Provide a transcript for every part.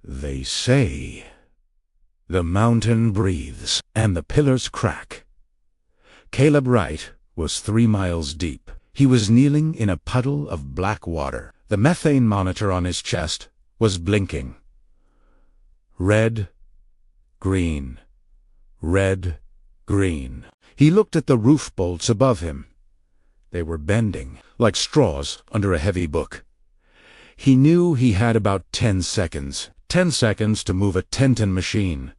They say the mountain breathes and the pillars crack. Caleb Wright was 3 miles deep. He was kneeling in a puddle of black water. The methane monitor on his chest was blinking. Red, green, red, green. He looked at the roof bolts above him. They were bending, like straws under a heavy book. He knew he had about 10 seconds. 10 seconds to move a 10-ton machine,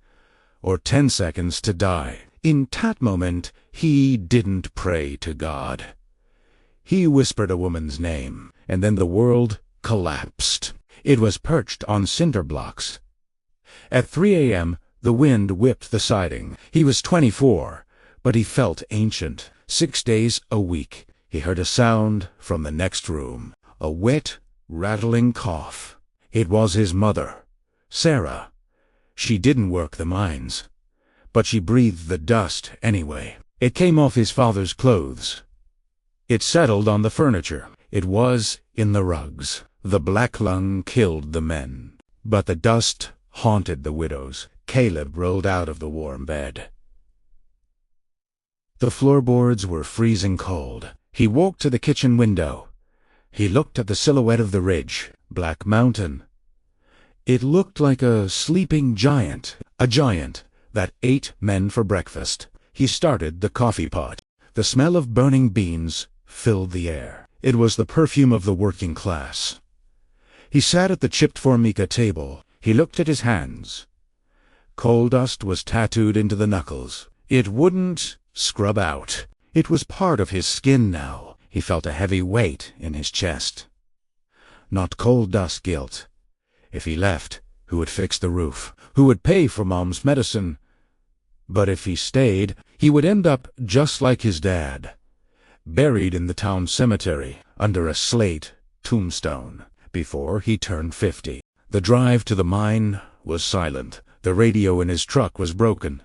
or 10 seconds to die. In that moment, he didn't pray to God. He whispered a woman's name, and then the world collapsed. It was perched on cinder blocks. At 3 a.m., the wind whipped the siding. He was 24, but he felt ancient. 6 days a week. He heard a sound from the next room. A wet, rattling cough. It was his mother, Sarah. She didn't work the mines, but she breathed the dust anyway. It came off his father's clothes. It settled on the furniture. It was in the rugs. The black lung killed the men, but the dust haunted the widows. Caleb rolled out of the warm bed. The floorboards were freezing cold. He walked to the kitchen window. He looked at the silhouette of the ridge, Black Mountain. It looked like a sleeping giant, a giant that ate men for breakfast. He started the coffee pot. The smell of burning beans filled the air. It was the perfume of the working class. He sat at the chipped formica table. He looked at his hands. Coal dust was tattooed into the knuckles. It wouldn't scrub out. It was part of his skin now. He felt a heavy weight in his chest. Not coal dust guilt. If he left, who would fix the roof? Who would pay for Mom's medicine? But if he stayed, he would end up just like his dad, buried in the town cemetery under a slate tombstone before he turned 50. The drive to the mine was silent. The radio in his truck was broken.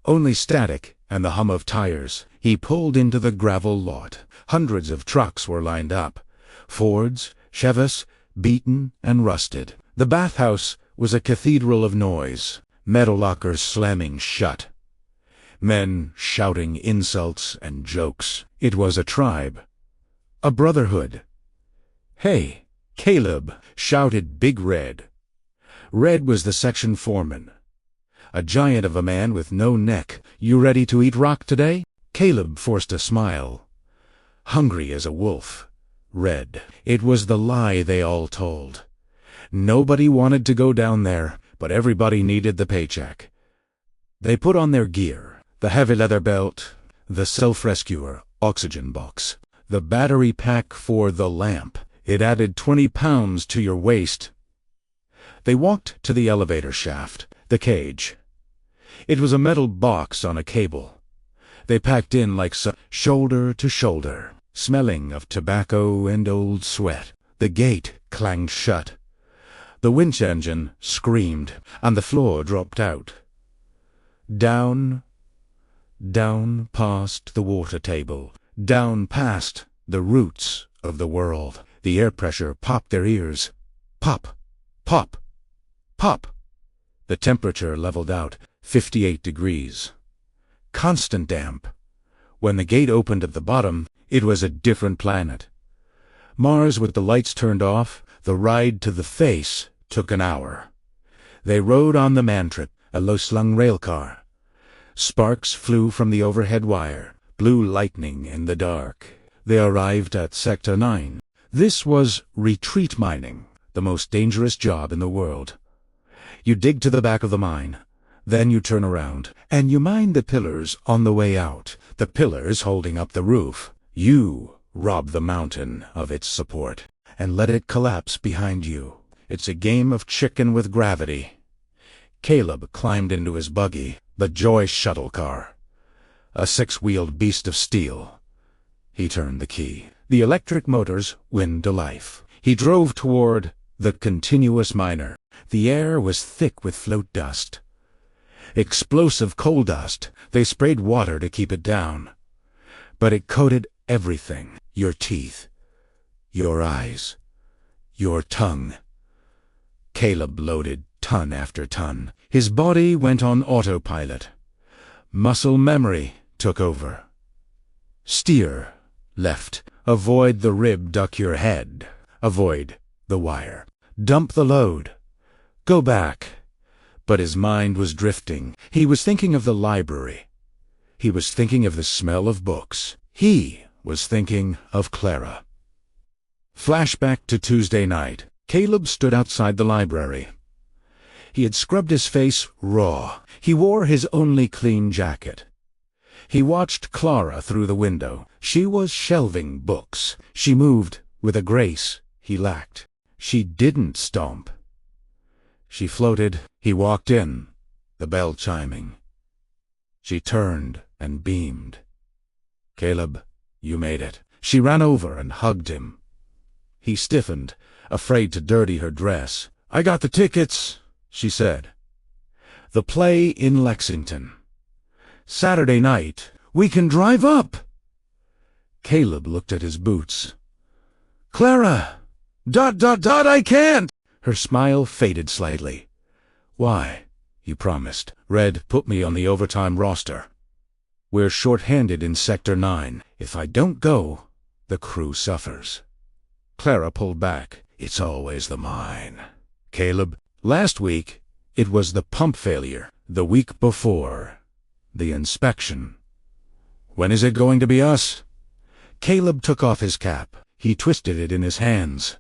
Only static and the hum of tires. He pulled into the gravel lot. Hundreds of trucks were lined up. Fords, Chevys, beaten and rusted. The bathhouse was a cathedral of noise. Metal lockers slamming shut. Men shouting insults and jokes. It was a tribe. A brotherhood. "Hey, Caleb," shouted Big Red. Red was the section foreman. A giant of a man with no neck. "You ready to eat rock today?" Caleb forced a smile. Hungry as a wolf. Red. It was the lie they all told. Nobody wanted to go down there, but everybody needed the paycheck. They put on their gear. The heavy leather belt, the self-rescuer oxygen box, the battery pack for the lamp. It added 20 pounds to your waist. They walked to the elevator shaft, the cage. It was a metal box on a cable. They packed in like shoulder to shoulder, smelling of tobacco and old sweat. The gate clanged shut. The winch engine screamed, and the floor dropped out. Down, down past the water table, down past the roots of the world. The air pressure popped their ears. Pop, pop, pop. The temperature leveled out, 58 degrees. Constant damp. When the gate opened at the bottom, it was a different planet. Mars with the lights turned off. The ride to the face took an hour. They rode on the Mantrip, a low-slung rail car. Sparks flew from the overhead wire, blue lightning in the dark. They arrived at Sector 9. This was retreat mining, the most dangerous job in the world. You dig to the back of the mine, then you turn around, and you mine the pillars on the way out, the pillars holding up the roof. You rob the mountain of its support and let it collapse behind you. It's a game of chicken with gravity. Caleb climbed into his buggy, the Joy shuttle car, a 6-wheeled beast of steel. He turned the key. The electric motors whined to life. He drove toward the continuous miner. The air was thick with float dust. Explosive coal dust. They sprayed water to keep it down. But it coated everything. Your teeth. Your eyes. Your tongue. Caleb loaded ton after ton. His body went on autopilot. Muscle memory took over. Steer left. Avoid the rib, duck your head. Avoid the wire. Dump the load. Go back. But his mind was drifting. He was thinking of the library. He was thinking of the smell of books. He was thinking of Clara. Flashback to Tuesday night. Caleb stood outside the library. He had scrubbed his face raw. He wore his only clean jacket. He watched Clara through the window. She was shelving books. She moved with a grace he lacked. She didn't stomp. She floated. He walked in, the bell chiming. She turned and beamed. "Caleb, you made it." She ran over and hugged him. He stiffened, afraid to dirty her dress. "I got the tickets," she said. "The play in Lexington. Saturday night. We can drive up." Caleb looked at his boots. "Clara! ... I can't!" Her smile faded slightly. "Why? You promised. Red put me on the overtime roster. We're short-handed in Sector 9. If I don't go, the crew suffers." Clara pulled back. "It's always the mine." "Caleb, last week it was the pump failure. The week before, the inspection. When is it going to be us?" Caleb took off his cap. He twisted it in his hands.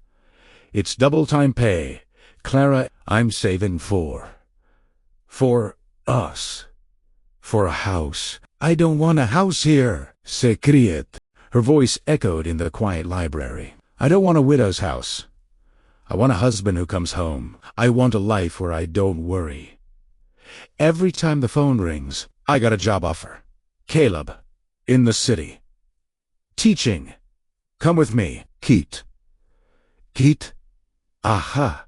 "It's double-time pay. Clara, I'm saving for us. For a house. I don't want a house here. Se criet." Her voice echoed in the quiet library. "I don't want a widow's house. I want a husband who comes home. I want a life where I don't worry. Every time the phone rings, I got a job offer. Caleb, in the city. Teaching. Come with me. Keat." "Keat? Aha.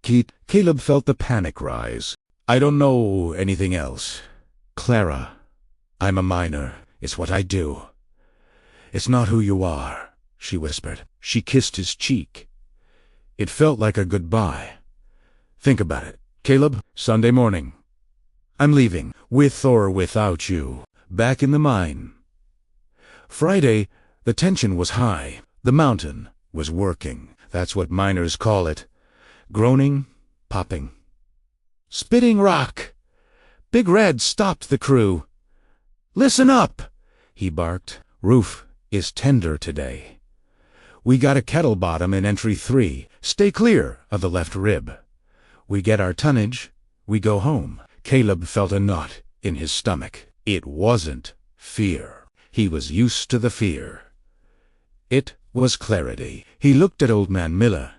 Keat." Caleb felt the panic rise. "I don't know anything else. Clara, I'm a miner. It's what I do." "It's not who you are," she whispered. She kissed his cheek. It felt like a goodbye. "Think about it, Caleb. Sunday morning. I'm leaving, with or without you, back in the mine." Friday, the tension was high. The mountain was working. That's what miners call it. Groaning, popping. "Spitting rock!" Big Red stopped the crew. "Listen up," he barked. "Roof is tender today. We got a kettle bottom in entry 3. Stay clear of the left rib. We get our tonnage, we go home." Caleb felt a knot in his stomach. It wasn't fear. He was used to the fear. It was clarity. He looked at old man Miller.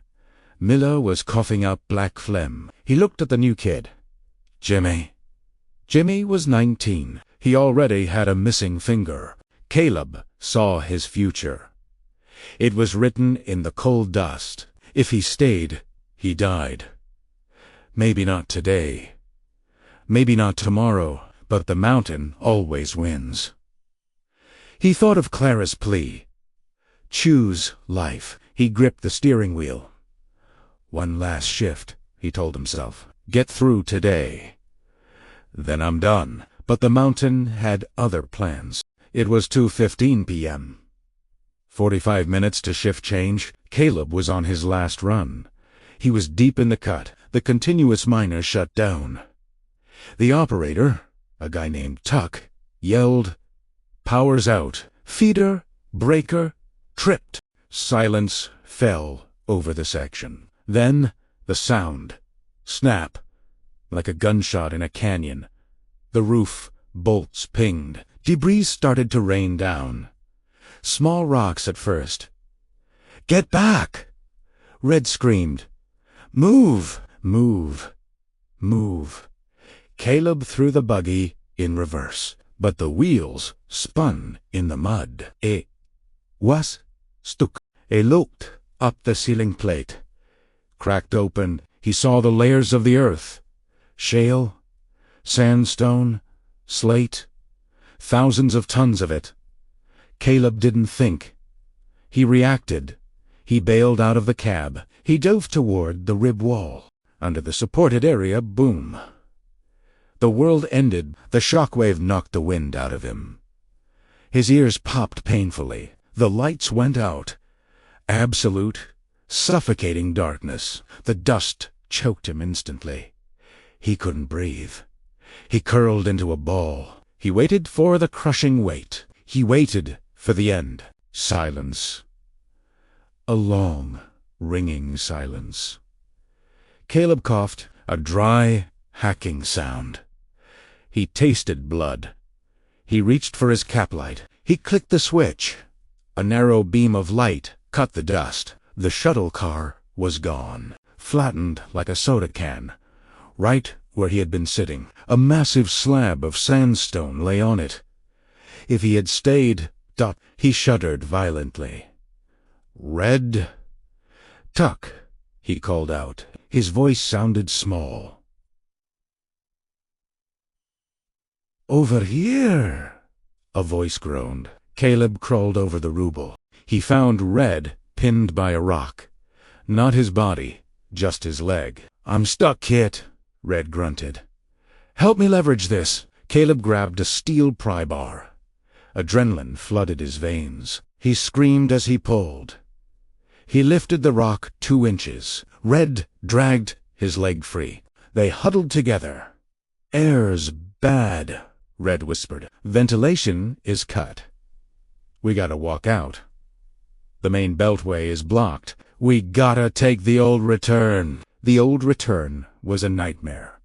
Miller was coughing up black phlegm. He looked at the new kid. Jimmy. Jimmy was 19. He already had a missing finger. Caleb saw his future. It was written in the cold dust. If he stayed, he died. Maybe not today. Maybe not tomorrow, but the mountain always wins. He thought of Clara's plea. Choose life. He gripped the steering wheel. One last shift, he told himself. Get through today. Then I'm done. But the mountain had other plans. It was 2:15 p.m. 45 minutes to shift change. Caleb was on his last run. He was deep in the cut. The continuous miner shut down. The operator, a guy named Tuck, yelled, "Power's out. Feeder, breaker, tripped." Silence fell over the section. Then the sound. Snap. Like a gunshot in a canyon. The roof bolts pinged. Debris started to rain down. Small rocks at first. "Get back!" Red screamed. "Move! Move! Move!" Caleb threw the buggy in reverse, but the wheels spun in the mud. It was stuck. He looked up the ceiling plate. Cracked open, he saw the layers of the earth. Shale, sandstone, slate, thousands of tons of it. Caleb didn't think. He reacted. He bailed out of the cab. He dove toward the rib wall. Under the supported area, boom. The world ended. The shockwave knocked the wind out of him. His ears popped painfully. The lights went out. Absolute, suffocating darkness. The dust choked him instantly. He couldn't breathe. He curled into a ball. He waited for the crushing weight. He waited for the end. Silence. A long, ringing silence. Caleb coughed, a dry, hacking sound. He tasted blood. He reached for his caplight. He clicked the switch. A narrow beam of light cut the dust. The shuttle car was gone, flattened like a soda can. Right where he had been sitting, a massive slab of sandstone lay on it. If he had stayed, he shuddered violently. "Red." "Tuck," he called out. His voice sounded small. "Over here," a voice groaned. Caleb crawled over the rubble. He found Red pinned by a rock. Not his body, just his leg. "I'm stuck, Kit," Red grunted. "Help me leverage this." Caleb grabbed a steel pry bar. Adrenaline flooded his veins. He screamed as he pulled. He lifted the rock 2 inches. Red dragged his leg free. They huddled together. "Air's bad," Red whispered. "Ventilation is cut. We gotta walk out. The main beltway is blocked. We gotta take the old return." The old return was a nightmare.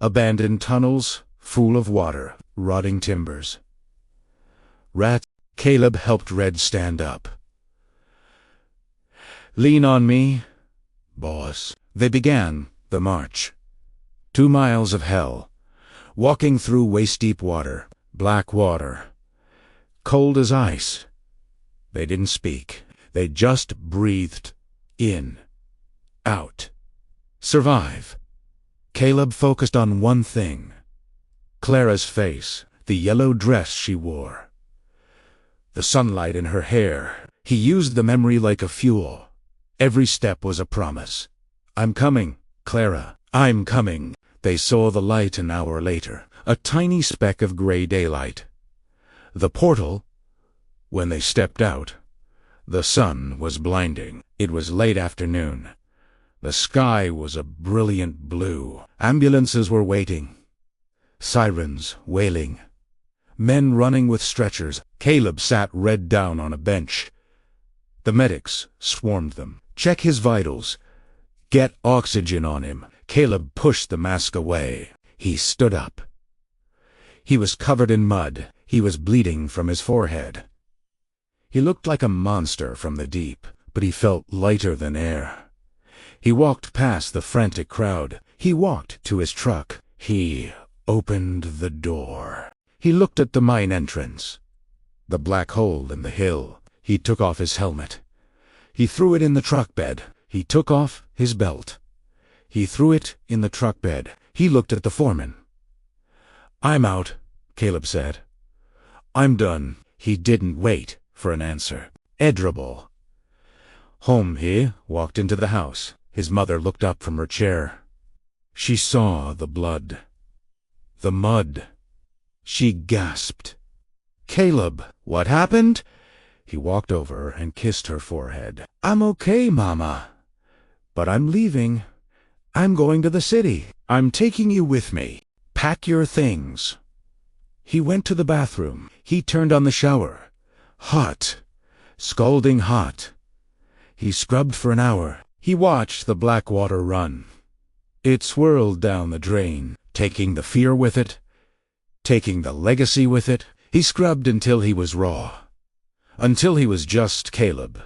Abandoned tunnels, full of water, rotting timbers. Rat. Caleb helped Red stand up. "Lean on me, boss." They began the march. 2 miles of hell, walking through waist-deep water, black water, cold as ice. They didn't speak. They just breathed in, out. Survive. Caleb focused on one thing. Clara's face, the yellow dress she wore, the sunlight in her hair. He used the memory like a fuel. Every step was a promise. "I'm coming, Clara. I'm coming." They saw the light an hour later, a tiny speck of gray daylight. The portal. When they stepped out, the sun was blinding. It was late afternoon. The sky was a brilliant blue. Ambulances were waiting. Sirens wailing. Men running with stretchers. Caleb sat Red down on a bench. The medics swarmed them. "Check his vitals. Get oxygen on him." Caleb pushed the mask away. He stood up. He was covered in mud. He was bleeding from his forehead. He looked like a monster from the deep, but he felt lighter than air. He walked past the frantic crowd. He walked to his truck. He opened the door. He looked at the mine entrance, the black hole in the hill. He took off his helmet. He threw it in the truck bed. He took off his belt. He threw it in the truck bed. He looked at the foreman. "I'm out," Caleb said. "I'm done." He didn't wait for an answer. Edrable. Home. He walked into the house. His mother looked up from her chair. She saw the blood, the mud. She gasped. "Caleb, what happened?" He walked over and kissed her forehead. "I'm okay, Mama. But I'm leaving. I'm going to the city. I'm taking you with me. Pack your things." He went to the bathroom. He turned on the shower. Hot. Scalding hot. He scrubbed for an hour. He watched the black water run. It swirled down the drain, taking the fear with it, taking the legacy with it. He scrubbed until he was raw. Until he was just Caleb.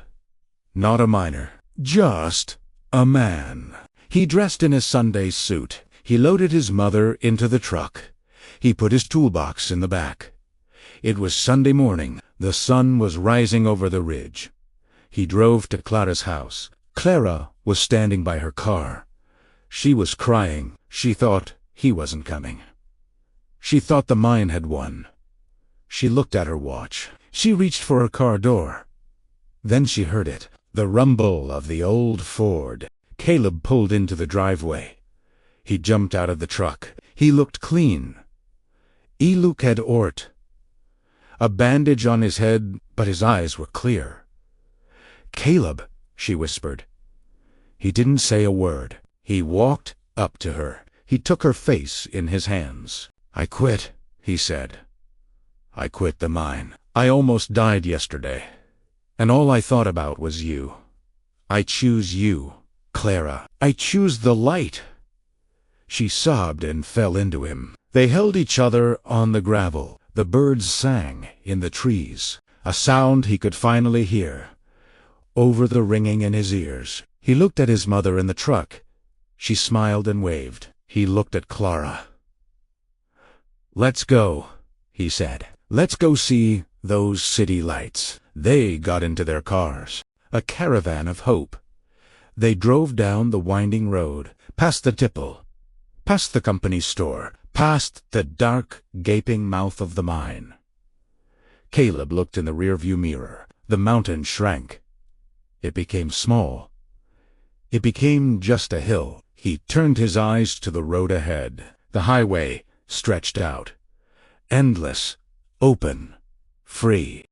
Not a miner. Just a man. He dressed in his Sunday suit. He loaded his mother into the truck. He put his toolbox in the back. It was Sunday morning. The sun was rising over the ridge. He drove to Clara's house. Clara was standing by her car. She was crying. She thought he wasn't coming. She thought the mine had won. She looked at her watch. She reached for her car door. Then she heard it, the rumble of the old Ford. Caleb pulled into the driveway. He jumped out of the truck. He looked clean. Iluk had ort. A bandage on his head, but his eyes were clear. "Caleb," she whispered. He didn't say a word. He walked up to her. He took her face in his hands. "I quit," he said. "I quit the mine. I almost died yesterday, and all I thought about was you. I choose you, Clara. I choose the light." She sobbed and fell into him. They held each other on the gravel. The birds sang in the trees, a sound he could finally hear, over the ringing in his ears. He looked at his mother in the truck. She smiled and waved. He looked at Clara. "Let's go," he said. "Let's go see those city lights." They got into their cars, a caravan of hope. They drove down the winding road, past the tipple, past the company store, past the dark, gaping mouth of the mine. Caleb looked in the rearview mirror. The mountain shrank. It became small. It became just a hill. He turned his eyes to the road ahead. The highway stretched out, endless, open, free.